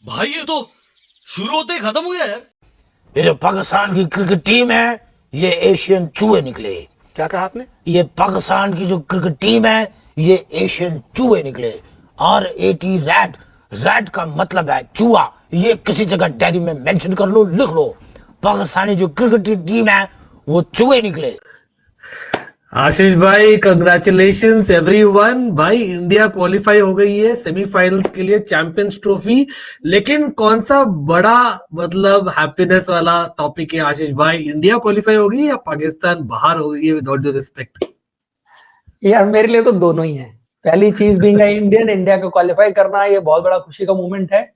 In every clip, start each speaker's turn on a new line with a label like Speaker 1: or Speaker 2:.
Speaker 1: भाई ये तो शुरू होते ही खत्म हो गया यार।
Speaker 2: ये जो पाकिस्तान की क्रिकेट टीम है, ये एशियन चूहे निकले।
Speaker 3: क्या कहा आपने?
Speaker 2: ये पाकिस्तान की जो क्रिकेट टीम है, ये एशियन चूहे निकले। RAT, rat. रैट का मतलब है चूहा। ये किसी जगह डायरी में मेंशन कर लो, लिख लो। पाकिस्तानी जो क्रिकेट टीम है, वो चूहे निकले।
Speaker 4: आशीष भाई, कंग्रेचुलेशंस एवरीवन। भाई इंडिया क्वालिफाई हो गई है सेमीफाइनल्स के लिए चैंपियंस ट्रॉफी। लेकिन कौन सा बड़ा मतलब हैप्पीनेस वाला टॉपिक है आशीष भाई, इंडिया क्वालिफाई हो गई या पाकिस्तान बाहर हो गई है? विदाउट द रिस्पेक्ट
Speaker 5: यार मेरे लिए तो दोनों ही है। पहली चीज बीइंग इंडियन, इंडिया को क्वालिफाई करना ये बहुत बड़ा खुशी का मोमेंट है।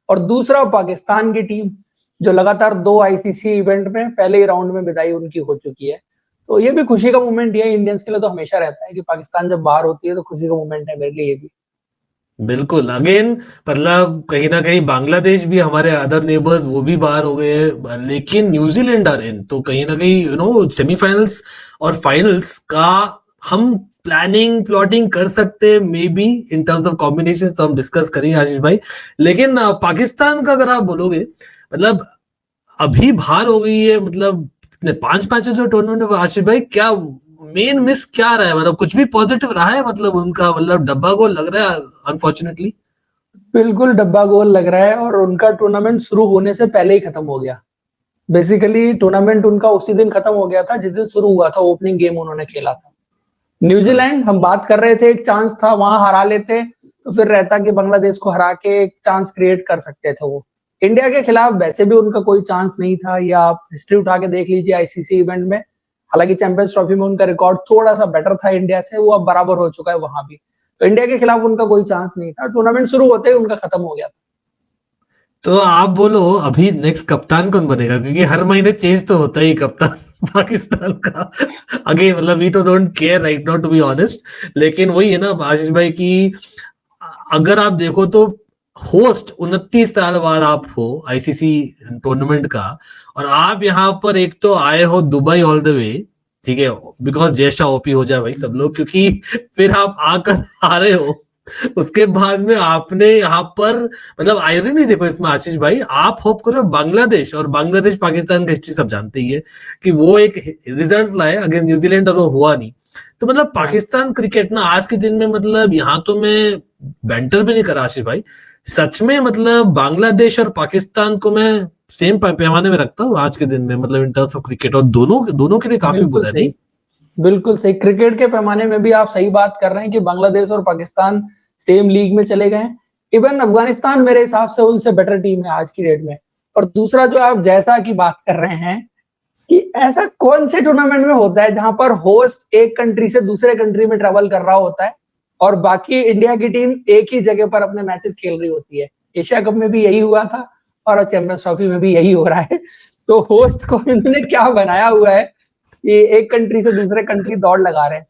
Speaker 5: और दूसरा, पाकिस्तान की टीम जो लगातार 2 आईसीसी इवेंट में पहले ही राउंड में विदाई उनकी हो चुकी है, तो ये भी खुशी का मोमेंट है। इंडियंस के लिए तो हमेशा रहता है कि पाकिस्तान जब बाहर होती है तो खुशी का मोमेंट है मेरे लिए ये भी।
Speaker 4: बिल्कुल। अगेन मतलब कहीं ना कहीं बांग्लादेश भी, हमारे अदर नेबर्स, वो भी बाहर हो गए हैं, लेकिन न्यूजीलैंड आर इन। तो कहीं ना कहीं सेमीफाइनल्स और फाइनल्स का हम प्लानिंग प्लॉटिंग कर सकते हैं may be in terms of combination, तो हम डिस्कस करेंगे आशीष भाई। लेकिन पाकिस्तान का अगर आप बोलोगे, मतलब अभी बाहर हो गई है, मतलब 5 मैचेस जो टूर्नामेंट में, आशीष भाई क्या मेन मिस क्या रहा है? मतलब कुछ भी पॉजिटिव रहा है? मतलब उनका मतलब डब्बा गोल लग रहा है अनफॉर्चुनेटली।
Speaker 5: बिल्कुल डब्बा गोल लग रहा है, और उनका टूर्नामेंट शुरू होने से पहले ही खत्म हो गया। बेसिकली टूर्नामेंट उनका उसी दिन खत्म हो गया था जिस दिन शुरू हुआ था। ओपनिंग गेम उन्होंने खेला था न्यूजीलैंड। हम बात कर रहे थे एक चांस था, वहां हरा लेते तो फिर रहता कि बांग्लादेश को हरा के एक चांस क्रिएट कर सकते थे वो। इंडिया के खिलाफ वैसे भी उनका कोई चांस नहीं था। या आप हिस्ट्री उठा के देख लीजिए आईसीसी इवेंट में, हालांकि चैंपियंस ट्रॉफी में उनका रिकॉर्ड थोड़ा सा बेटर था इंडिया से, वो अब बराबर हो चुका है वहां भी। तो इंडिया के खिलाफ उनका कोई चांस नहीं था। टूर्नामेंट शुरू होते ही उनका खत्म हो गया था।
Speaker 4: तो आप बोलो अभी नेक्स्ट कप्तान कौन बनेगा? क्योंकि हर महीने चेंज तो होता ही कप्तान पाकिस्तान का। अगेन मतलब वी तो don't care right now to be honest. लेकिन वही है ना आशीष भाई की, अगर आप देखो तो होस्ट 29 साल बाद आप हो आईसीसी टूर्नामेंट का, और आप यहाँ पर एक तो आए हो दुबई ऑल द वे, ठीक है, बिकॉज जैसा ओपी हो जाए भाई सब लोग, क्योंकि फिर आप आकर आ रहे हो। उसके बाद में आपने यहाँ पर मतलब आयरनी देखो इसमें आशीष भाई, आप होप करो बांग्लादेश, और बांग्लादेश पाकिस्तान का हिस्ट्री सब जानते ही है कि वो एक रिजल्ट लाए अगेंस्ट न्यूजीलैंड और वो हुआ नहीं। तो मतलब पाकिस्तान क्रिकेट ना आज के दिन में, मतलब यहाँ तो मैं बैंटर भी नहीं करा आशीष भाई, सच में मतलब बांग्लादेश और पाकिस्तान को मैं सेम पैमाने में रखता हूँ आज के दिन में, मतलब इन टर्म्स ऑफ क्रिकेट, और दोनों दोनों के लिए काफी बुरा है नहीं?
Speaker 5: बिल्कुल सही। क्रिकेट के पैमाने में भी आप सही बात कर रहे हैं कि बांग्लादेश और पाकिस्तान सेम लीग में चले गए हैं। इवन अफगानिस्तान मेरे हिसाब से उनसे बेटर टीम है आज की डेट में। और दूसरा, जो आप जैसा की बात कर रहे हैं कि ऐसा कौन से टूर्नामेंट में होता है जहां पर होस्ट एक कंट्री से दूसरे कंट्री में ट्रेवल कर रहा होता है और बाकी इंडिया की टीम एक ही जगह पर अपने मैचेस खेल रही होती है। एशिया कप में भी यही हुआ था और चैंपियंस ट्रॉफी में भी यही हो रहा है। तो होस्ट को इन्होंने क्या बनाया हुआ है, ये एक कंट्री से दूसरे कंट्री दौड़ लगा रहे हैं।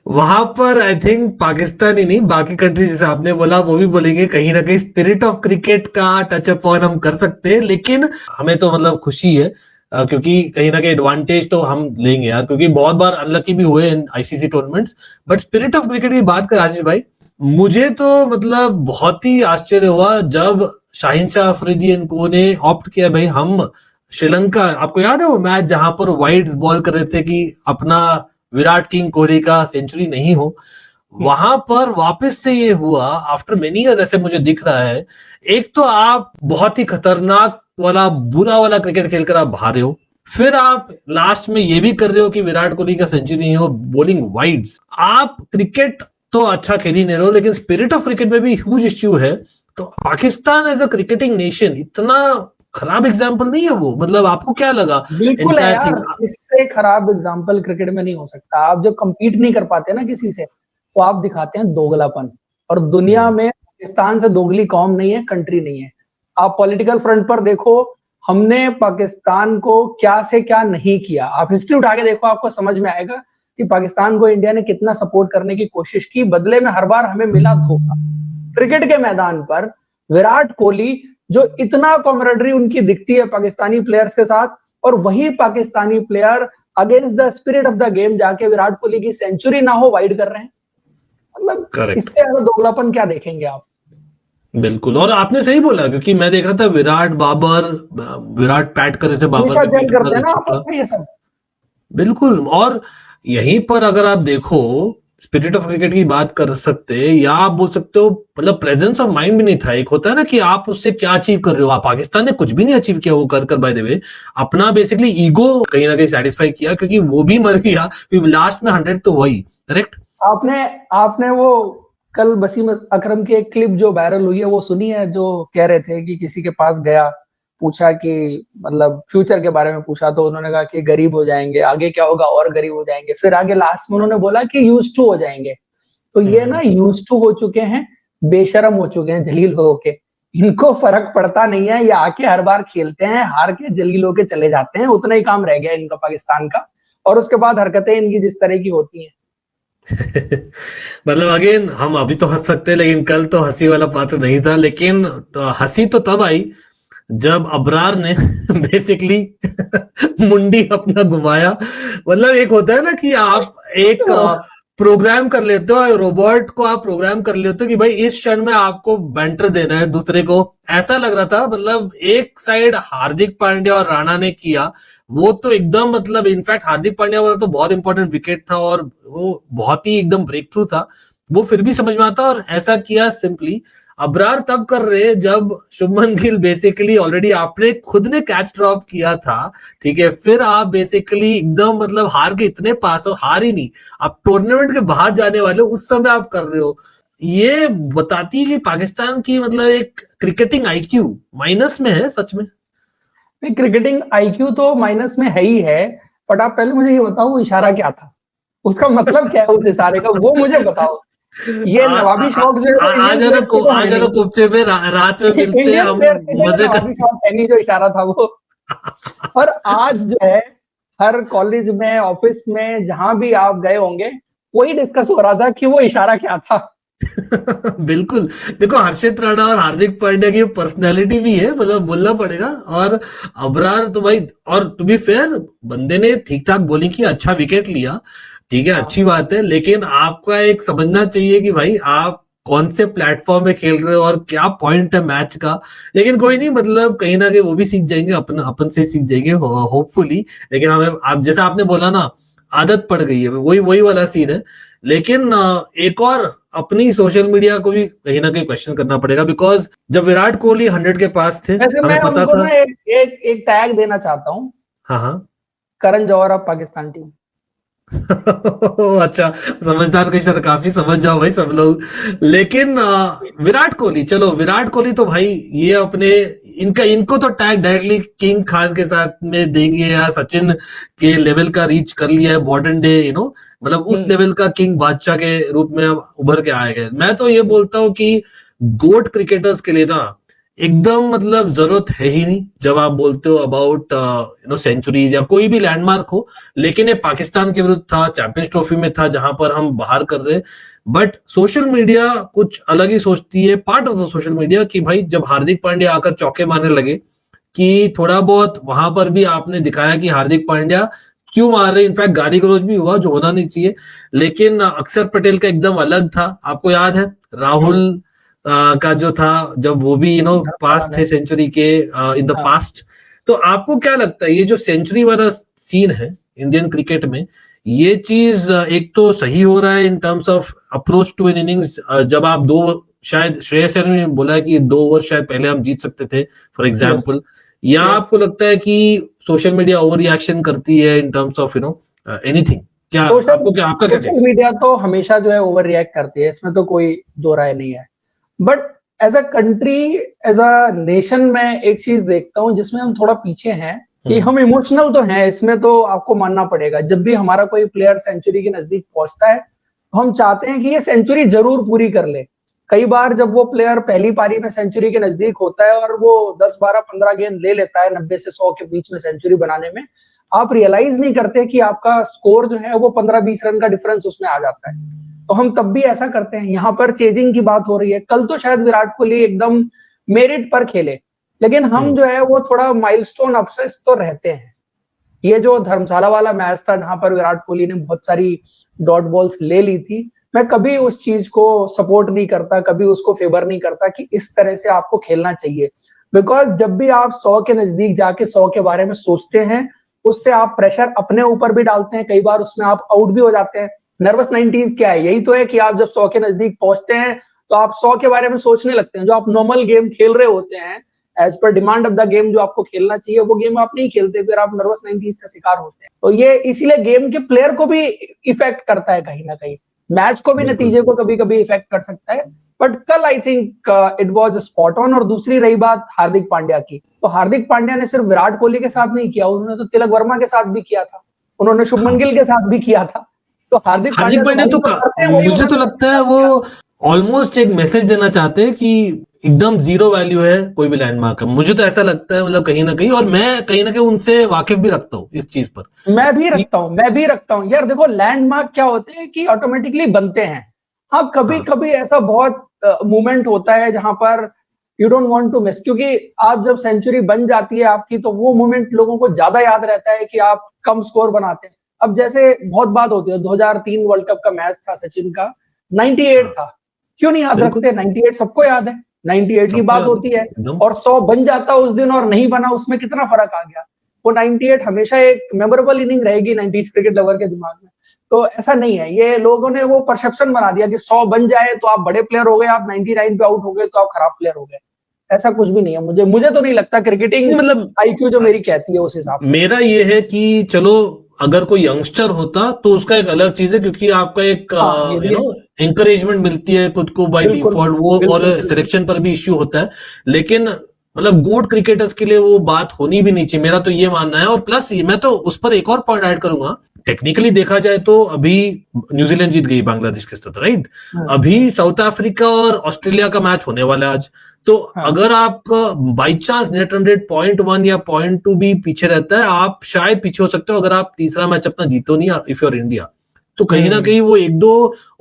Speaker 4: वहां पर आई थिंक पाकिस्तान ही नहीं, बाकी कंट्री जैसे आपने बोला वो भी बोलेंगे, कहीं ना कहीं स्पिरिट ऑफ क्रिकेट का टच अप ऑन हम कर सकते हैं। लेकिन हमें तो मतलब खुशी है क्योंकि कहीं ना कहीं एडवांटेज तो हम लेंगे यार, क्योंकि बहुत बार अनलकी भी हुए इन ICC tournaments. But spirit of cricket की बात कर आशीष भाई, मुझे तो मतलब बहुत ही आश्चर्य हुआ जब शाहिन शाह अफरीदी इनको ने ऑप्ट किया भाई हम श्रीलंका, आपको याद है वो मैच जहां पर वाइड्स बॉल कर रहे थे कि अपना विराट किंग कोहली का सेंचुरी नहीं हो, वहां पर वापस से ये हुआ आफ्टर मेनी ईयर्स, ऐसे मुझे दिख रहा है। एक तो आप बहुत ही खतरनाक वाला बुरा वाला क्रिकेट खेलकर आप हारे हो, फिर आप लास्ट में ये भी कर रहे हो कि विराट कोहली का सेंचुरी नहीं हो, बॉलिंग वाइड्स। आप क्रिकेट तो अच्छा खेल ही नहीं रहे हो, लेकिन स्पिरिट ऑफ क्रिकेट में भी ह्यूज इश्यू है। तो Pakistan as a cricketing nation इतना खराब एग्जाम्पल नहीं है वो, मतलब आपको क्या लगा?
Speaker 5: बिल्कुल है यार, इससे खराब एग्जाम्पल क्रिकेट में नहीं हो सकता। आप जो compete नहीं कर पाते ना किसी से, तो आप दिखाते हैं दोगलापन। और दुनिया में पाकिस्तान से दोगली कौम नहीं है, कंट्री नहीं है। आप पॉलिटिकल फ्रंट पर देखो, हमने पाकिस्तान को क्या से क्या नहीं किया। आप हिस्ट्री उठा के देखो, आपको समझ में आएगा कि पाकिस्तान को इंडिया ने कितना सपोर्ट करने की कोशिश की, बदले में हर बार हमें मिला धोखा। क्रिकेट के मैदान पर विराट कोहली, जो इतना कॉमरेडरी उनकी दिखती है पाकिस्तानी प्लेयर्स के साथ, और वही Pakistani player against the spirit of the game जाके विराट कोहली की सेंचुरी ना हो वाइड कर रहे हैं। मतलब
Speaker 4: करेक्ट।
Speaker 5: इससे ज्यादा दोगलापन क्या देखेंगे आप?
Speaker 4: बिल्कुल, और आपने सही बोला क्योंकि मैं देख रहा था विराट बाबर, विराट पैट कर रहे थे बाबर
Speaker 5: हमेशा
Speaker 4: के
Speaker 5: जंग
Speaker 4: पीठ
Speaker 5: करते
Speaker 4: पर,
Speaker 5: हैं ना
Speaker 4: एक्सेट्रा।
Speaker 5: आपस में ये सब।
Speaker 4: बिल्कुल, और यहीं पर अगर आप देखो स्पिरिट ऑफ क्रिकेट की बात कर सकते हैं, या आप बोल सकते हो मतलब प्रेजेंस ऑफ माइंड भी नहीं था। एक होता है ना कि आप उससे क्या अचीव कर रहे हो। आप पाकिस्तान ने कुछ भी नहीं अचीव किया वो कर बाय द वे, अपना बेसिकली ईगो कहीं ना कहीं सेटिस्फाई किया, क्योंकि वो भी मर गया, क्योंकि लास्ट में 100 तो वही, करेक्ट।
Speaker 5: आपने आपने वो कल वसीम अकरम की एक क्लिप जो वायरल हुई है वो सुनी है, जो कह रहे थे कि किसी के पास गया, पूछा कि मतलब फ्यूचर के बारे में पूछा, तो उन्होंने कहा कि गरीब हो जाएंगे, आगे क्या होगा और गरीब हो जाएंगे, फिर आगे लास्ट में उन्होंने बोला कि यूज टू हो जाएंगे। तो ये ना यूज टू हो चुके हैं, बेशरम हो चुके हैं, जलील हो के, इनको फर्क पड़ता नहीं है, ये आके हर बार खेलते हैं, हार के जलील होके चले जाते हैं, उतना ही काम रह गया इनका पाकिस्तान का। और उसके बाद हरकतें इनकी जिस तरह की होती हैं।
Speaker 4: मतलब अगेन हम अभी तो हंस सकते हैं, लेकिन कल तो हंसी वाला पात्र नहीं था। लेकिन हंसी तो तब आई जब अबरार ने बेसिकली मुंडी अपना घुमाया। मतलब एक होता है ना कि आप एक प्रोग्राम कर लेते हो, रोबोट को आप प्रोग्राम कर लेते हो कि भाई इस क्षण में आपको बैंटर देना है दूसरे को, ऐसा लग रहा था। मतलब एक साइड हार्दिक पांड्या और राणा ने किया, वो तो एकदम मतलब इनफैक्ट हार्दिक पांड्या वाला तो बहुत इंपॉर्टेंट विकेट था और वो बहुत ही एकदम ब्रेक थ्रू था, वो फिर भी समझ में आता। और ऐसा किया सिंपली अबरार तब कर रहे जब शुभमन गिल बेसिकली ऑलरेडी आपने खुद ने कैच ड्रॉप किया था, ठीक है, फिर आप बेसिकली एकदम मतलब हार के इतने पास हो, हार ही नहीं, आप टूर्नामेंट के बाहर जाने वाले हो, उस समय आप कर रहे हो। ये बताती है कि पाकिस्तान की मतलब एक क्रिकेटिंग आईक्यू माइनस में है सच में।
Speaker 5: क्रिकेटिंग आईक्यू तो माइनस में है ही है, बट आप पहले मुझे ये बताओ वो इशारा क्या था, उसका मतलब क्या है उस इशारे का, वो मुझे बताओ। ये नवाबी शौक जो है वो
Speaker 4: आ
Speaker 5: इंडियन
Speaker 4: जाना
Speaker 5: प्लेयर्स के तो
Speaker 4: आ
Speaker 5: है
Speaker 4: जाना
Speaker 5: नहीं,
Speaker 4: कुपचे पे रात में मिलते हैं
Speaker 5: इंडियन
Speaker 4: हम,
Speaker 5: प्लेयर्स के तो
Speaker 4: मजे
Speaker 5: नवाबी
Speaker 4: कर।
Speaker 5: शौक है नहीं जो इशारा था वो। और आज जो है हर कॉलेज में, ऑफिस में, जहां भी आप गए होंगे, वही डिस्कस हो रहा था कि वो इशारा क्या था।
Speaker 4: बिल्कुल, देखो हर्षित राणा और हार्दिक पांड्या की पर्सनैलिटी भी है, मतलब बोलना पड़ेगा। और अबरार तो भाई, और टू बी फेयर बंदे ने ठीक ठाक बॉलिंग की, अच्छा विकेट लिया, ठीक है, अच्छी बात है। लेकिन आपका एक समझना चाहिए कि भाई आप कौन से प्लेटफॉर्म में खेल रहे हो और क्या पॉइंट है मैच का। लेकिन कोई नहीं, मतलब कहीं ना कहीं वो भी सीख जाएंगे, अपन से सीख जाएंगे होपफुली। लेकिन हमें, आप जैसा आपने बोला ना, आदत पड़ गई है, वही वही वाला सीन है। लेकिन एक और अपनी सोशल मीडिया को भी कहीं ना कहीं क्वेश्चन करना पड़ेगा, बिकॉज जब विराट कोहली 100 के पास थे
Speaker 5: वैसे
Speaker 4: हमें
Speaker 5: मैं
Speaker 4: पता
Speaker 5: उनको
Speaker 4: था।
Speaker 5: ना एक टैग देना चाहता हूँ,
Speaker 4: हाँ हाँ।
Speaker 5: Karan Johar of Pakistan team.
Speaker 4: अच्छा, समझदार क्वेश्चन, काफी समझ जाओ भाई सब लोग। लेकिन विराट कोहली, चलो विराट कोहली तो भाई ये अपने, इनको तो टैग डायरेक्टली किंग खान के साथ में देंगे, या सचिन के लेवल का रीच कर लिया है मॉडर्न डे, मतलब उस लेवल का किंग बादशाह के रूप में अब उभर के आए गए। मैं तो ये बोलता हूँ कि गोट क्रिकेटर्स के लिए ना एकदम मतलब जरूरत है ही नहीं जब आप बोलते हो अबाउट सेंचुरीज या कोई भी लैंडमार्क हो। लेकिन ये पाकिस्तान के विरुद्ध था, चैंपियंस ट्रॉफी में था जहां पर हम बाहर कर रहे। बट सोशल मीडिया कुछ अलग ही सोचती है, part of the social media, कि भाई जब हार्दिक पांड्या आकर चौके मारने लगे, कि थोड़ा बहुत वहां पर भी आपने दिखाया कि हार्दिक पांड्या क्यों मार रहे। इनफैक्ट गाली गलौज भी हुआ जो होना नहीं चाहिए। लेकिन अक्षर पटेल का एकदम अलग था, आपको याद है राहुल का जो था, जब वो भी पास थे सेंचुरी के इन द
Speaker 5: हाँ।
Speaker 4: पास्ट। तो आपको क्या लगता है ये जो सेंचुरी वाला सीन है इंडियन क्रिकेट में, ये चीज एक तो सही हो रहा है in terms of approach to an innings, जब आप दो, शायद श्रेयस अय्यर ने बोला कि 2 ओवर शायद पहले हम जीत सकते थे फॉर एग्जाम्पल, या आपको लगता है कि सोशल मीडिया ओवर रिएक्शन करती है इन टर्म्स ऑफ एनीथिंग? क्या आपको, क्या आपका क्या
Speaker 5: सोशल मीडिया तो हमेशा जो है ओवर रिएक्ट करती है, इसमें तो कोई दो राय नहीं है। But as a country, as a nation, मैं एक चीज देखता हूँ जिसमें हम थोड़ा पीछे हैं, कि हम इमोशनल तो हैं, इसमें तो आपको मानना पड़ेगा। जब भी हमारा कोई प्लेयर सेंचुरी के नजदीक पहुंचता है, हम चाहते हैं कि ये सेंचुरी जरूर पूरी कर ले। कई बार जब वो प्लेयर पहली पारी में सेंचुरी के नजदीक होता है और वो 10, 12, 15 गेंद ले लेता है 90 से 100 के बीच में सेंचुरी बनाने में, आप रियलाइज नहीं करते कि आपका स्कोर जो है वो 15-20 रन का डिफरेंस उसमें आ जाता है। तो हम तब भी ऐसा करते हैं। यहाँ पर चेजिंग की बात हो रही है, कल तो शायद विराट कोहली एकदम मेरिट पर खेले, लेकिन हम जो है वो थोड़ा माइलस्टोन ऑब्सेस्ड तो रहते हैं। ये जो धर्मशाला वाला मैच था जहां पर विराट कोहली ने बहुत सारी डॉट बॉल्स ले ली थी, मैं कभी उस चीज को सपोर्ट नहीं करता, कभी उसको फेवर नहीं करता कि इस तरह से आपको खेलना चाहिए। बिकॉज जब भी आप 100 के नजदीक जाके 100 के बारे में सोचते हैं, उससे आप प्रेशर अपने ऊपर भी डालते हैं, कई बार उसमें आप आउट भी हो जाते हैं। नर्वस 90s क्या है? यही तो है कि आप जब 100 के नजदीक पहुंचते हैं तो आप 100 के बारे में सोचने लगते हैं। जो आप नॉर्मल गेम खेल रहे होते हैं as per demand of the game, जो आपको खेलना चाहिए वो गेम आप नहीं खेलते, फिर आप नर्वस 90s का शिकार होते हैं। तो ये इसीलिए गेम के प्लेयर को भी इफेक्ट करता है, कहीं ना कहीं मैच को भी, नतीजे को कभी कभी इफेक्ट कर सकता है। बट कल I think it was spot on. और दूसरी रही बात हार्दिक पांड्या की, तो हार्दिक पांड्या ने सिर्फ विराट कोहली के साथ नहीं किया, उन्होंने तो तिलक वर्मा के साथ भी किया था, उन्होंने शुभमन गिल के साथ भी किया था। तो हार्दिक
Speaker 4: हार्दिक पांड्या तो मुझे तो लगता है वो ऑलमोस्ट एक मैसेज देना चाहते हैं कि एकदम जीरो वैल्यू है कोई भी लैंडमार्क का। मुझे तो ऐसा लगता है, मतलब कहीं ना कहीं, और मैं कहीं ना कहीं उनसे वाकिफ भी रखता हूँ इस चीज पर।
Speaker 5: मैं भी रखता हूँ यार। देखो लैंडमार्क क्या होते हैं कि ऑटोमेटिकली बनते हैं। हाँ, कभी कभी ऐसा बहुत मोमेंट होता है जहां पर you don't want to miss, क्योंकि आप जब सेंचुरी बन जाती है आपकी, तो वो मोमेंट लोगों को ज्यादा याद रहता है कि आप कम स्कोर बनाते हैं। अब जैसे बहुत बात होती है, 2003 वर्ल्ड कप का मैच था सचिन का, 98 था, क्यों नहीं याद रखते? 98 सबको याद है, 98 की बात होती है। और 100 बन जाता उस दिन और नहीं बना, उसमें कितना फर्क आ गया। वो 98 हमेशा एक मेमोरेबल इनिंग रहेगी 90s क्रिकेट लवर के दिमाग में। तो ऐसा नहीं है, ये लोगों ने वो परसेप्शन बना दिया कि 100 बन जाए तो आप बड़े प्लेयर हो गए, आप 99 पे आउट हो गए तो आप खराब प्लेयर हो गए। ऐसा कुछ भी नहीं है। मुझे तो नहीं लगता। क्रिकेटिंग
Speaker 4: मतलब
Speaker 5: आईक्यू जो मेरी कहती है उस हिसाब से।
Speaker 4: मेरा ये है कि चलो अगर कोई यंगस्टर होता तो उसका एक अलग चीज है, क्योंकि आपका एक एंकरेजमेंट मिलती है खुद को बाय डिफॉल्ट, वो और सिलेक्शन पर भी इश्यू होता है। लेकिन मतलब गोट क्रिकेटर्स के लिए वो बात होनी भी नहीं चाहिए, मेरा तो ये मानना है। और प्लस मैं तो उस पर एक और पॉइंट ऐड करूंगा, टेक्निकली देखा जाए तो अभी न्यूजीलैंड जीत गई बांग्लादेश के साथ, राइट? अभी साउथ अफ्रीका और ऑस्ट्रेलिया का मैच होने वाला है आज। तो अगर आपका by chance net run rate 0.1 या 0.2 भी पीछे रहता है, आप शायद पीछे हो सकते हो अगर आप तीसरा मैच अपना जीतो नहीं, इफ यूर इंडिया। तो कहीं ना कहीं वो एक दो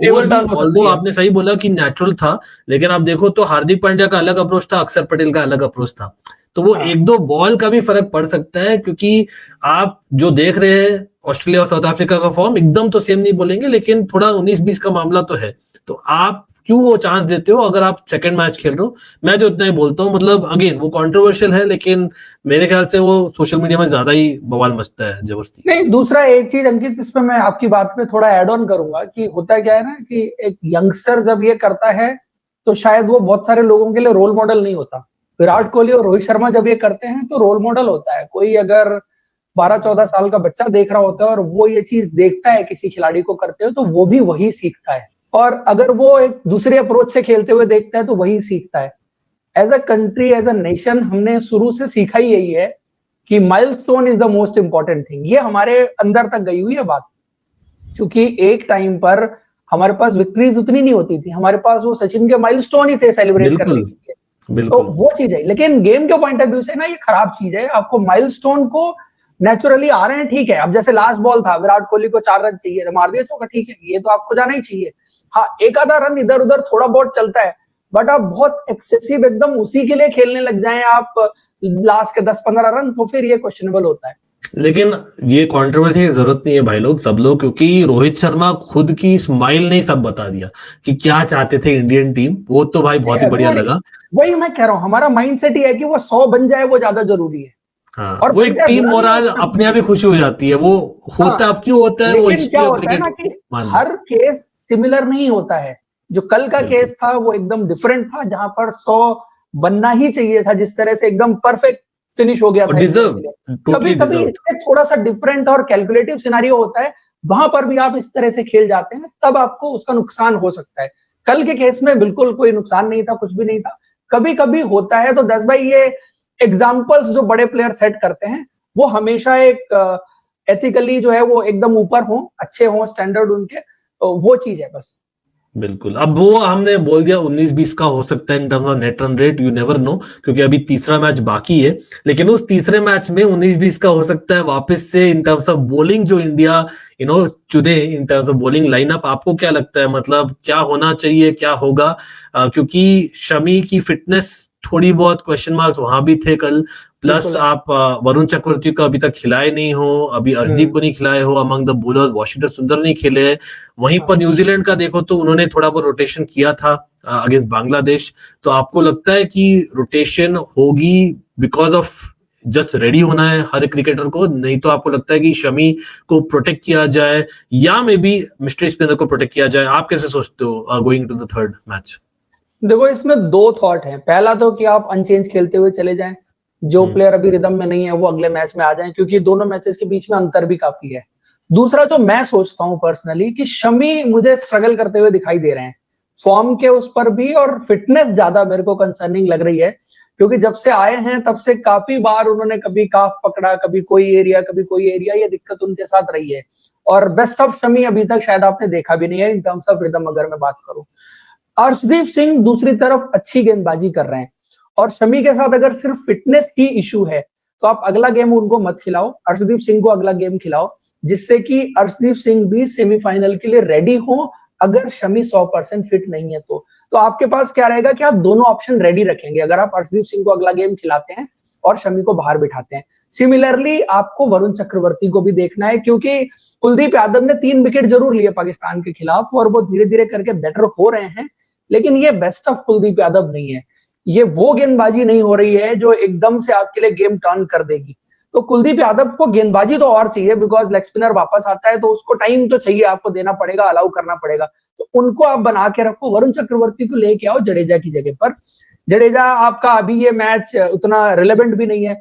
Speaker 4: ओवर, ऑल्दो आपने सही बोला कि नेचुरल था, लेकिन आप देखो तो हार्दिक पांड्या का अलग अप्रोच था, अक्षर पटेल का अलग अप्रोच था। तो वो एक दो बॉल का भी फर्क पड़ सकता है, क्योंकि आप जो देख रहे हैं ऑस्ट्रेलिया और साउथ अफ्रीका का फॉर्म एकदम तो सेम नहीं बोलेंगे, लेकिन थोड़ा 19-20 का मामला तो है। तो आप क्यों वो चांस देते हो अगर आप सेकंड मैच खेल रहे हो? मैं तो इतना ही बोलता हूँ। मतलब अगेन वो कंट्रोवर्शियल है, लेकिन मेरे ख्याल से वो सोशल मीडिया में ज्यादा ही बवाल मचता है जबरदस्ती।
Speaker 5: नहीं, दूसरा एक चीज अंकित, इसमें मैं आपकी बात में थोड़ा ऐड ऑन करूंगा कि होता क्या है ना कि एक यंगस्टर जब ये करता है तो शायद वो बहुत सारे लोगों के लिए रोल मॉडल नहीं होता। विराट कोहली और रोहित शर्मा जब ये करते हैं तो रोल मॉडल होता है। कोई अगर 12-14 साल का बच्चा देख रहा होता है और वो ये चीज देखता है किसी खिलाड़ी को करते हो, तो वो भी वही सीखता है। और अगर वो एक दूसरे अप्रोच से खेलते हुए देखता है तो वही सीखता है। As a country, as a nation, हमने शुरू से सीखा ही यही है कि milestone is the most important thing. ये हमारे अंदर तक गई हुई है बात, क्योंकि एक टाइम पर हमारे पास विक्ट्रीज उतनी नहीं होती थी, हमारे पास वो सचिन के माइलस्टोन ही थे सेलिब्रेट करने के लिए। तो वो चीज है, लेकिन गेम के पॉइंट ऑफ व्यू से ना ये खराब चीज है। आपको माइलस्टोन को नेचुरली आ रहे हैं, ठीक है। अब जैसे लास्ट बॉल था, विराट कोहली को 4 रन चाहिए, मार दिया चौका, ठीक है, ये तो आपको जाना ही चाहिए। हाँ, एक आधा रन इधर उधर थोड़ा बहुत चलता है, बट आप बहुत एक्सेसिव एकदम उसी के लिए खेलने लग जाएं आप लास्ट के 10-15 रन, तो फिर ये क्वेश्चनेबल होता है।
Speaker 4: लेकिन ये कंट्रोवर्सी की जरूरत नहीं है भाई लोग, सब लोग, क्योंकि रोहित शर्मा खुद की स्माइल ने सब बता दिया कि क्या चाहते थे इंडियन टीम। वो तो भाई बहुत ही बढ़िया लगा।
Speaker 5: वही मैं कह रहा हूँ, हमारा माइंडसेट ये है कि वो 100 बन जाए, वो ज्यादा जरूरी है।
Speaker 4: हाँ, और वो एक टीम मोरल अपने आप ही खुशी हो जाती है। वो होता अब क्यों होता है, वो
Speaker 5: क्या होता है ना कि हर केस सिमिलर नहीं होता है। जो कल का केस था वो एकदम डिफरेंट था, जहां पर 100 बनना ही चाहिए था, जिस तरह से एकदम परफेक्ट फिनिश हो गया था। कभी कभी इससे थोड़ा सा डिफरेंट और कैलकुलेटिव सिनारियो होता है, वहां पर भी आप इस तरह से खेल जाते हैं, तब आपको उसका नुकसान हो सकता है। कल के केस में बिल्कुल कोई नुकसान नहीं था, कुछ भी नहीं था। कभी कभी होता है। तो 10 भाई ये एग्जाम्पल्स जो बड़े प्लेयर सेट करते हैं वो हमेशा एक एथिकली जो है वो एकदम ऊपर हो, अच्छे हो स्टैंडर्ड उनके, तो वो चीज है बस।
Speaker 4: बिल्कुल। अब वो हमने बोल दिया 19-20 का हो सकता है in terms of net run rate, you never know, क्योंकि अभी तीसरा मैच बाकी है। लेकिन उस तीसरे मैच में 19-20 का हो सकता है वापस से इन टर्म्स ऑफ बॉलिंग जो इंडिया चुने, इन टर्म्स ऑफ बॉलिंग लाइनअप। आपको क्या लगता है, मतलब क्या होना चाहिए, क्या होगा? क्योंकि शमी की फिटनेस थोड़ी बहुत क्वेश्चन मार्क्स वहां भी थे कल, प्लस
Speaker 5: बिल्कुल।
Speaker 4: आप वरुण चक्रवर्ती को अभी तक खिलाए नहीं हो, अभी अर्शदीप को नहीं खिलाए हो, अमंग द बॉलर वाशिंगटन सुंदर नहीं खेले हैं। वहीं पर न्यूजीलैंड का देखो तो उन्होंने थोड़ा बहुत रोटेशन किया था अगेंस्ट बांग्लादेश। तो आपको लगता है कि रोटेशन होगी बिकॉज ऑफ जस्ट रेडी होना है हर क्रिकेटर को, नहीं तो आपको लगता है कि शमी को प्रोटेक्ट किया जाए या मे बी मिस्ट्री स्पिनर को प्रोटेक्ट किया जाए? आप कैसे सोचते हो going to the third match?
Speaker 5: देखो, इसमें दो थॉट हैं। पहला तो कि आप अनचेंज खेलते हुए चले जाएं, जो प्लेयर अभी रिदम में नहीं है वो अगले मैच में आ जाएं, क्योंकि दोनों मैचेस के बीच में अंतर भी काफी है। दूसरा जो मैं सोचता हूं पर्सनली कि शमी मुझे स्ट्रगल करते हुए दिखाई दे रहे हैं फॉर्म के उस पर भी, और फिटनेस ज्यादा मेरे को कंसर्निंग लग रही है, क्योंकि जब से आए हैं तब से काफी बार उन्होंने कभी काफ पकड़ा, कभी कोई एरिया, कभी कोई एरिया, ये दिक्कत उनके साथ रही है। और बेस्ट ऑफ शमी अभी तक शायद आपने देखा भी नहीं है इन टर्म्स ऑफ रिदम, अगर मैं बात करूं। अर्शदीप सिंह दूसरी तरफ अच्छी गेंदबाजी कर रहे हैं, और शमी के साथ अगर सिर्फ फिटनेस की इशू है तो आप अगला गेम उनको मत खिलाओ, अर्शदीप सिंह को अगला गेम खिलाओ, जिससे कि अर्शदीप सिंह भी सेमीफाइनल के लिए रेडी हो, अगर शमी 100% फिट नहीं है तो आपके पास क्या रहेगा कि आप दोनों ऑप्शन रेडी रखेंगे अगर आप अर्शदीप सिंह को अगला गेम खिलाते हैं और शमी को बाहर बिठाते हैं। सिमिलरली आपको वरुण चक्रवर्ती को भी देखना है, क्योंकि कुलदीप यादव ने 3 विकेट जरूर लिए पाकिस्तान के खिलाफ और वो धीरे धीरे करके बेटर हो रहे हैं, लेकिन ये बेस्ट ऑफ कुलदीप यादव नहीं है। ये वो गेंदबाजी नहीं हो रही है जो एकदम से आपके लिए गेम टर्न कर देगी। तो कुलदीप यादव को गेंदबाजी तो और चाहिए, बिकॉज लेग स्पिनर वापस आता है तो उसको टाइम तो चाहिए, आपको देना पड़ेगा, अलाउ करना पड़ेगा, तो उनको आप बना के रखो। वरुण चक्रवर्ती को लेके आओ जडेजा की जगह पर। जडेजा आपका अभी ये मैच उतना रिलेवेंट भी नहीं है,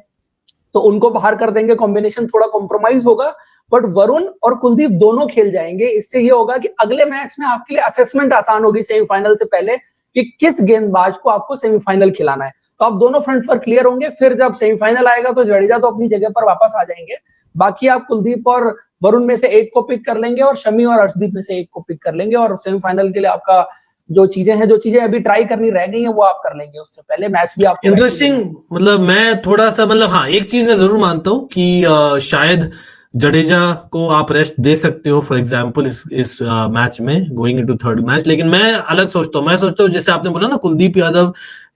Speaker 5: तो उनको बाहर कर देंगे, कॉम्बिनेशन थोड़ा कॉम्प्रोमाइज होगा, बट वरुण और कुलदीप दोनों खेल जाएंगे। इससे ये होगा कि अगले मैच में आपके लिए असेसमेंट आसान होगी सेमीफाइनल से पहले कि किस गेंदबाज को आपको सेमीफाइनल खिलाना है। तो आप दोनों फ्रंट पर क्लियर होंगे, फिर जब सेमीफाइनल आएगा तो जडेजा तो अपनी जगह पर वापस आ जाएंगे, बाकी आप कुलदीप और वरुण में से एक को पिक कर लेंगे और शमी और अर्शदीप में से एक को पिक कर लेंगे, और सेमीफाइनल के लिए आपका जो चीजें अभी ट्राई करनी रह गई हैं वो आप कर लेंगे। उससे पहले मैच भी आप
Speaker 4: इंटरेस्टिंग, मतलब मैं थोड़ा सा, मतलब हाँ, एक चीज मैं जरूर मानता हूँ कि शायद जडेजा को आप रेस्ट दे सकते हो फॉर एग्जांपल इस मैच में गोइंग इनटू थर्ड मैच, लेकिन मैं अलग सोचता हूँ। मैं सोचता हूँ जैसे आपने बोला ना Kuldeep Yadav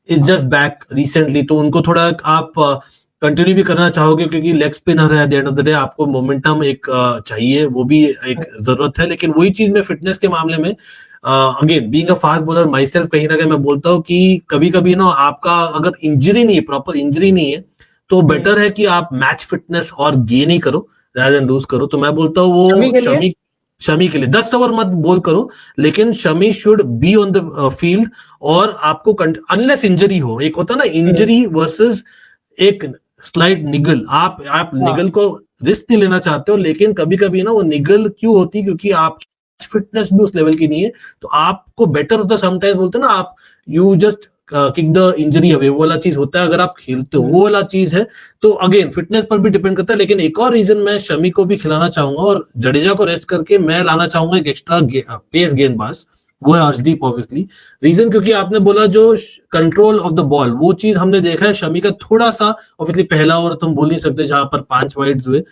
Speaker 4: is just back recently, तो उनको थोड़ा आप कंटिन्यू भी करना चाहोगे क्योंकि लेग स्पिनर है, at the end of the day आपको मोमेंटम एक चाहिए, वो भी एक जरूरत है। लेकिन वही चीज मैं फिटनेस के मामले में again being a fast bowler my self, कहीं ना कहीं मैं बोलता हूँ कि कभी कभी ना आपका अगर इंजरी नहीं है, प्रॉपर इंजरी नहीं है, तो बेटर है कि आप मैच फिटनेस और गेन ही करो rather than लूज करो। तो मैं बोलता हूँ वो शमी के लिए 10 ओवर मत बोल करो, लेकिन Shami should be on the field, और आपको अनलेस इंजरी हो, एक होता है ना इंजरी वर्सेस एक स्लाइड निगल, आप निगल को रिस्क नहीं लेना चाहते हो, लेकिन कभी कभी ना वो निगल क्यों होती, क्योंकि आप फिटनेस भी उस लेवल की नहीं है, तो आपको बेटर होता है समटाइम्स, बोलते हैं ना आप you just kick the injury away, वो वाला चीज होता है अगर आप खेलते हो, वो वाला चीज है। तो अगेन फिटनेस पर भी डिपेंड करता है, लेकिन एक और रीजन मैं शमी को भी खिलाना चाहूंगा और जडेजा को रेस्ट करके मैं लाना चाहूंगा एक एक्स्ट्रा पेस गेंदबाज, वो है अर्शदीप ऑब्वियसली। रीजन क्योंकि आपने बोला जो कंट्रोल ऑफ द बॉल, वो चीज हमने देखा है शमी का थोड़ा सा, ऑब्वियसली पहला ओवर तो हम बोल नहीं सकते जहां पर 5 वाइड्स हुए,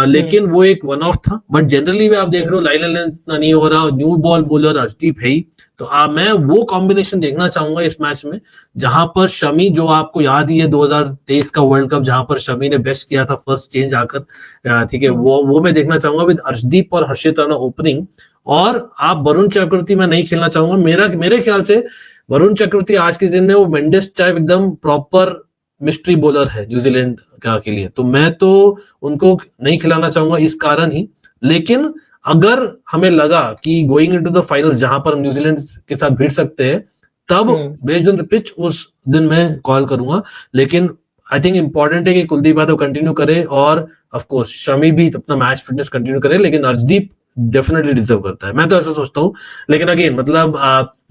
Speaker 4: लेकिन वो एक वन ऑफ था, बट जनरली भी आप देख रहे हो लाइन लेंथ इतना नहीं हो रहा, न्यू बॉल बॉलर अर्शदीप है ही। तो मैं वो कॉम्बिनेशन देखना चाहूंगा इस मैच में, जहां पर शमी, जो आपको याद ही है 2023 का वर्ल्ड कप जहां पर शमी ने बेस्ट किया था फर्स्ट चेंज आकर, ठीक है, वो मैं देखना चाहूंगा विद अर्शदीप और हर्षित राणा ओपनिंग। और आप वरुण चक्रवर्ती मैं नहीं खेलना चाहूंगा, मेरे ख्याल से वरुण चक्रवर्ती आज के दिन में वो मेंडिस टाइप एकदम प्रॉपर मिस्ट्री बॉलर है न्यूजीलैंड के लिए, तो मैं तो उनको नहीं खिलाना चाहूंगा इस कारण ही। लेकिन अगर हमें लगा कि गोइंग इनटू द फाइनल्स जहां पर हम न्यूजीलैंड के साथ भिड़ सकते हैं, तब बेस्ड ऑन द पिच उस दिन मैं कॉल करूंगा। लेकिन आई थिंक इंपॉर्टेंट है कि कुलदीप यादव कंटिन्यू करे और ऑफ कोर्स शमी भी अपना मैच फिटनेस कंटिन्यू करे, लेकिन अर्शदीप डेफिनेटली डिजर्व करता है, मैं तो ऐसा सोचता हूँ। लेकिन अगेन मतलब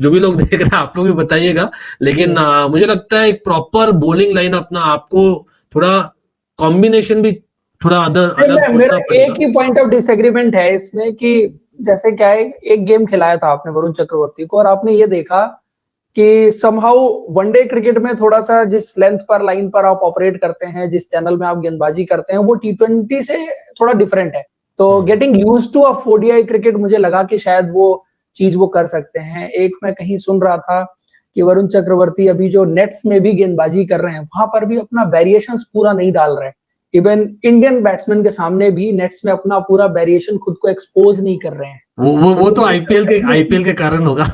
Speaker 4: जो भी लोग देख रहे हैं आप लोग भी बताइएगा, लेकिन मुझे लगता है एक प्रॉपर बॉलिंग लाइन अपना आपको थोड़ा कॉम्बिनेशन भी थोड़ा अलग
Speaker 5: मेरा एक ही पॉइंट ऑफ डिसएग्रीमेंट है इसमें कि जैसे क्या है, एक गेम खिलाया था आपने वरुण चक्रवर्ती को और आपने ये देखा कि समहाउ वनडे क्रिकेट में थोड़ा सा जिस लेंथ पर लाइन पर आप ऑपरेट करते हैं, जिस चैनल में आप गेंदबाजी करते हैं, वो T20 से थोड़ा डिफरेंट है। तो getting used to a ODI cricket मुझे लगा कि शायद वो चीज वो कर सकते हैं। एक मैं कहीं सुन रहा था कि वरुण चक्रवर्ती अभी जो नेट्स में भी गेंदबाजी कर रहे हैं वहां पर भी अपना वेरिएशंस पूरा नहीं डाल रहे हैं। इवन इंडियन बैट्समैन के सामने भी नेट्स में अपना पूरा वेरिएशन खुद को एक्सपोज नहीं कर रहे हैं।
Speaker 4: वो तो आईपीएल के कारण होगा।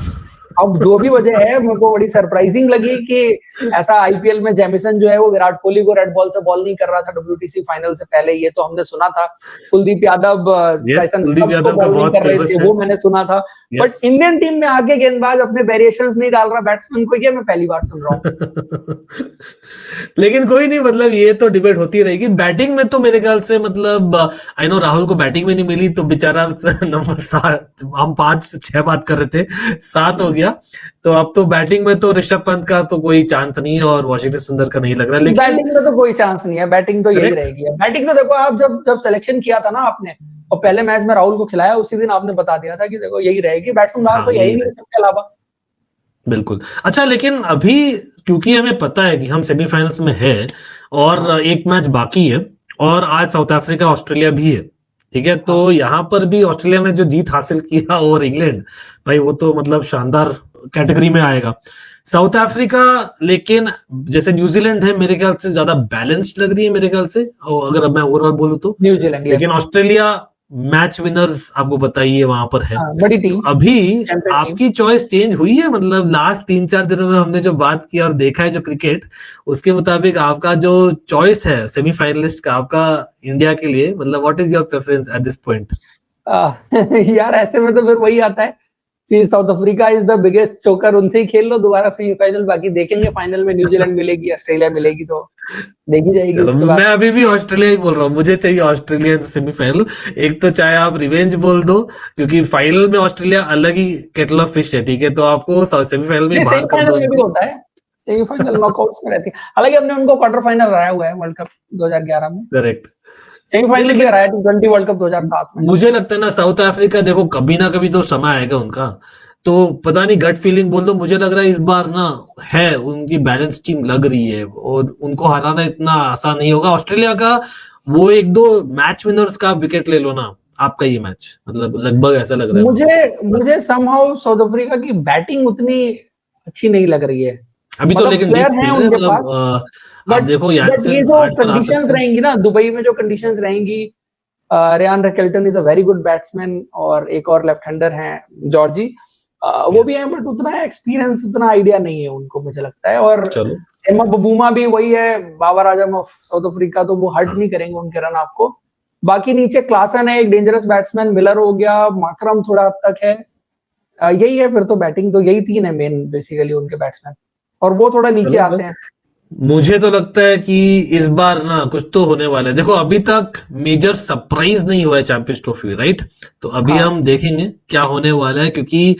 Speaker 5: अब जो भी वजह है, मेरे को बड़ी सरप्राइजिंग लगी कि ऐसा आईपीएल में जेमिसन जो है वो विराट कोहली को रेड बॉल से बॉल नहीं कर रहा था WTC फाइनल से पहले। ये तो हमने सुना था। कुलदीप यादव
Speaker 4: का बहुत
Speaker 5: कर रहे थे, वो मैंने सुना था। बट इंडियन टीम में आके गेंदबाज अपने वेरिएशंस नहीं डाल रहा बैट्समैन को, ये मैं पहली बार सुन रहा हूँ।
Speaker 4: लेकिन कोई नहीं, मतलब ये तो डिबेट होती रहेगी। बैटिंग में तो मेरे ख्याल से मतलब आई नो राहुल को बैटिंग में नहीं मिली तो बेचारा नंबर 7, हम 5-6 बात कर रहे थे, 7 हो गया। तो अब तो बैटिंग में तो ऋषभ पंत का तो कोई चांस नहीं है और वाशिंगटन सुंदर का नहीं लग रहा। लेकिन
Speaker 5: बैटिंग में तो कोई चांस नहीं है, बैटिंग तो यही रहेगी। बैटिंग तो देखो, आप जब सिलेक्शन किया था ना आपने और पहले मैच में राहुल को खिलाया, उसी दिन आपने बता दिया था कि देखो यही रहेगी, बैट्समैन बाहर तो यही नहीं सबके अलावा।
Speaker 4: बिल्कुल। अच्छा, लेकिन अभी क्योंकि हमें पता है कि हम सेमीफाइनल्स में है और एक मैच बाकी है और आज साउथ अफ्रीका ऑस्ट्रेलिया भी है, ठीक है, तो यहाँ पर भी ऑस्ट्रेलिया ने जो जीत हासिल किया और इंग्लैंड, भाई वो तो मतलब शानदार कैटेगरी में आएगा। साउथ अफ्रीका लेकिन जैसे न्यूजीलैंड है मेरे ख्याल से ज्यादा बैलेंस्ड लग रही है मेरे ख्याल से, और अगर मैं ओवरऑल बोलूं तो
Speaker 5: न्यूजीलैंड।
Speaker 4: लेकिन ऑस्ट्रेलिया मैच विनर्स आपको बताइए वहां पर है।
Speaker 5: बड़ी टीम।
Speaker 4: तो अभी आपकी चॉइस चेंज हुई है, मतलब लास्ट 3-4 दिनों में हमने जो बात की और देखा है जो क्रिकेट, उसके मुताबिक आपका जो चॉइस है सेमीफाइनलिस्ट का आपका इंडिया के लिए, मतलब what is your preference at this point?
Speaker 5: यार ऐसे में तो फिर वही आता है कि south Africa is the biggest चोकर, उनसे ही खेल लो दोबारा सेमीफाइनल, बाकी देखेंगे फाइनल में न्यूजीलैंड मिलेगी ऑस्ट्रेलिया मिलेगी तो देखी जाएगी। उसके बाद
Speaker 4: मैं अभी भी ऑस्ट्रेलिया ही बोल रहा हूँ, मुझे चाहिए ऑस्ट्रेलिया सेमीफाइनल। एक तो चाहे आप रिवेंज बोल दो क्योंकि फाइनल में ऑस्ट्रेलिया अलग ही केटल ऑफ फिश है, ठीक है, तो आपको सेमीफाइनल में बाहर कर दो।
Speaker 5: भी होता है, सेमीफाइनल नॉकआउट्स में रहती है। हालांकि हमने उनको क्वार्टर फाइनल हराया हुआ है वर्ल्ड कप 2011 में,
Speaker 4: करेक्ट,
Speaker 5: सेमीफाइनल भी हराया T20 वर्ल्ड कप 2007 में।
Speaker 4: मुझे लगता है ना साउथ अफ्रीका देखो कभी ना कभी तो समय आएगा उनका, तो पता नहीं गट फीलिंग बोल दो, मुझे लग रहा है इस बार ना है उनकी बैलेंस टीम लग रही है और उनको हराना इतना आसान नहीं होगा। ऑस्ट्रेलिया का वो 1-2 मैच विनर्स का विकेट ले लो ना आपका ये मैच, मतलब लगभग ऐसा लग रहा है
Speaker 5: मुझे समहाउ साउथ अफ्रीका की बैटिंग उतनी अच्छी नहीं लग रही है
Speaker 4: अभी तो, लेकिन
Speaker 5: प्लेयर हैं उनके पास।
Speaker 4: आप देखो
Speaker 5: ये जो कंडीशंस रहेंगी ना दुबई में, जो कंडीशंस रहेंगी, Ryan Rickelton is a very good batsman और एक और लेफ्ट हैंडर हैं जॉर्जी, वो भी है, बट उतना एक्सपीरियंस उतना आइडिया नहीं है उनको मुझे लगता है। और एमा बबूमा भी वही है, Babar Azam of south Africa, तो वो हर्ट नहीं करेंगे उनके रन आपको। बाकी नीचे क्लासन है एक डेंजरस बैट्समैन, मिलर हो गया, माकरम थोड़ा हद तक है, यही है। फिर तो बैटिंग तो यही 3 है मेन बेसिकली उनके बैट्समैन, और वो थोड़ा नीचे आते हैं।
Speaker 4: मुझे तो लगता है कि इस बार ना कुछ तो होने वाला है। देखो अभी तक मेजर सरप्राइज नहीं हुआ है चैंपियंस ट्रॉफी, राइट, तो अभी हम देखेंगे क्या होने वाला है, क्योंकि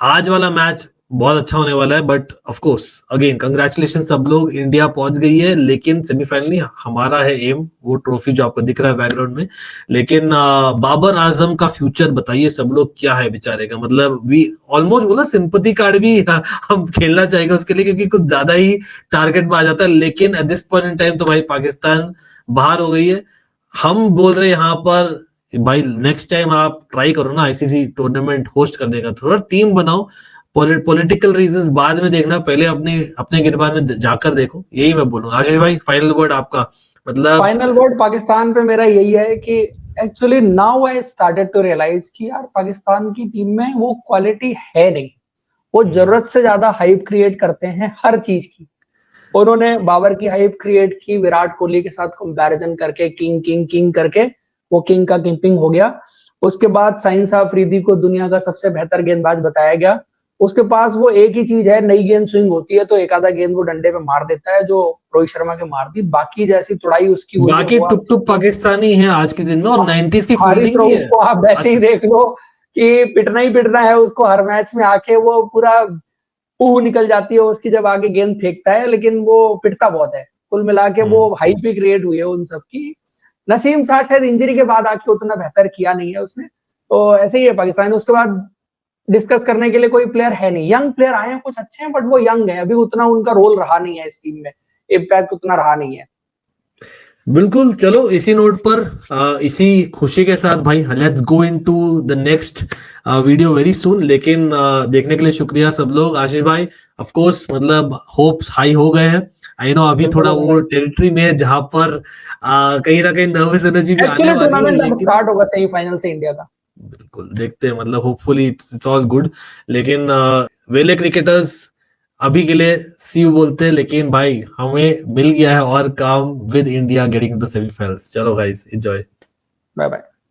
Speaker 4: आज वाला मैच बहुत अच्छा होने वाला है। But of course again congratulation सब लोग, इंडिया पहुंच गई है, लेकिन सेमीफाइनली हमारा है एम वो ट्रॉफी जो आपको दिख रहा है बैकग्राउंड में। लेकिन बाबर आजम का फ्यूचर बताइए सब लोग, क्या है बेचारे का, मतलब वी ऑलमोस्ट बोला सिंपैथी कार्ड भी हम खेलना चाहेंगे उसके लिए, क्योंकि कुछ ज्यादा ही टारगेट में आ जाता है। लेकिन at this point in time तो भाई पाकिस्तान बाहर हो गई है। हम बोल रहे हैं यहाँ पर भाई नेक्स्ट टाइम आप ट्राई करो ना आईसीसी टूर्नामेंट होस्ट करने का, थोड़ा टीम बनाओ। पॉलिटिकल रीजंस बाद में देखना, पहले अपने गिरबान में जाकर देखो, यही मैं बोलूंगा। आशीष भाई फाइनल वर्ड आपका, मतलब
Speaker 5: फाइनल वर्ड पाकिस्तान पे मेरा यही है कि actually now I started to realise कि यार पाकिस्तान की टीम में वो क्वालिटी है नहीं, वो जरूरत से ज्यादा हाइप क्रिएट करते हैं हर चीज की। उन्होंने बाबर की हाइप क्रिएट की, विराट कोहली के साथ कंपैरिजन करके किंग किंग किंग करके वो किंग का किंग हो गया। उसके बाद साइंस अफरीदी को दुनिया का सबसे बेहतर गेंदबाज बताया गया। उसके पास वो एक ही चीज है, नई गेंद स्विंग होती है तो एक आधा गेंद वो डंडे पे मार देता है, जो रोहित शर्मा के मार दी। बाकी जैसी तुड़ाई उसकी,
Speaker 4: बाकी टुक टुक पाकिस्तानी है आज के दिन में, और 90s की फील्डिंग भी है।
Speaker 5: तो आप वैसे ही देख लो कि पिटना ही पिटना है उसको हर मैच में, आके वो पूरा ऊह निकल जाती है उसकी जब आगे गेंद फेंकता है, लेकिन वो पिटता बहुत है। कुल मिला के वो हाइप भी क्रिएट हुई है उन सबकी। नसीम शाह शायद इंजरी के बाद आके उतना बेहतर किया नहीं है उसने, तो ऐसे ही है पाकिस्तान। उसके बाद डिस्कस करने के लिए कोई प्लेयर है नहीं। यंग प्लेयर आए हैं, कुछ अच्छे हैं, बट वो यंग है, अभी उतना उनका रोल रहा नहीं है इस टीम में, इम्पैक्ट उतना रहा नहीं है।
Speaker 4: बिल्कुल, चलो इसी नोट पर इसी खुशी के साथ भाई let's go into the next video very soon. लेकिन देखने के लिए शुक्रिया सब लोग। आशीष भाई ऑफ कोर्स मतलब होप्स हाई हो गए हैं। आई नो अभी थोड़ा वो टेरिटरी में है जहां पर कहीं ना कहीं नर्वस एनर्जी भी आने
Speaker 5: एक्चुअली
Speaker 4: वाली है,
Speaker 5: टूर्नामेंट अब
Speaker 4: लेकिन
Speaker 5: स्टार्ट होगा सेमीफाइनल से इंडिया का।
Speaker 4: बिल्कुल देखते हैं, मतलब होपफुली इट्स ऑल गुड। लेकिन वेले क्रिकेटर्स अभी के लिए सी यू बोलते हैं, लेकिन भाई हमें मिल गया है और काम with India getting the semifinals. चलो गाइस एंजॉय।
Speaker 5: Bye bye.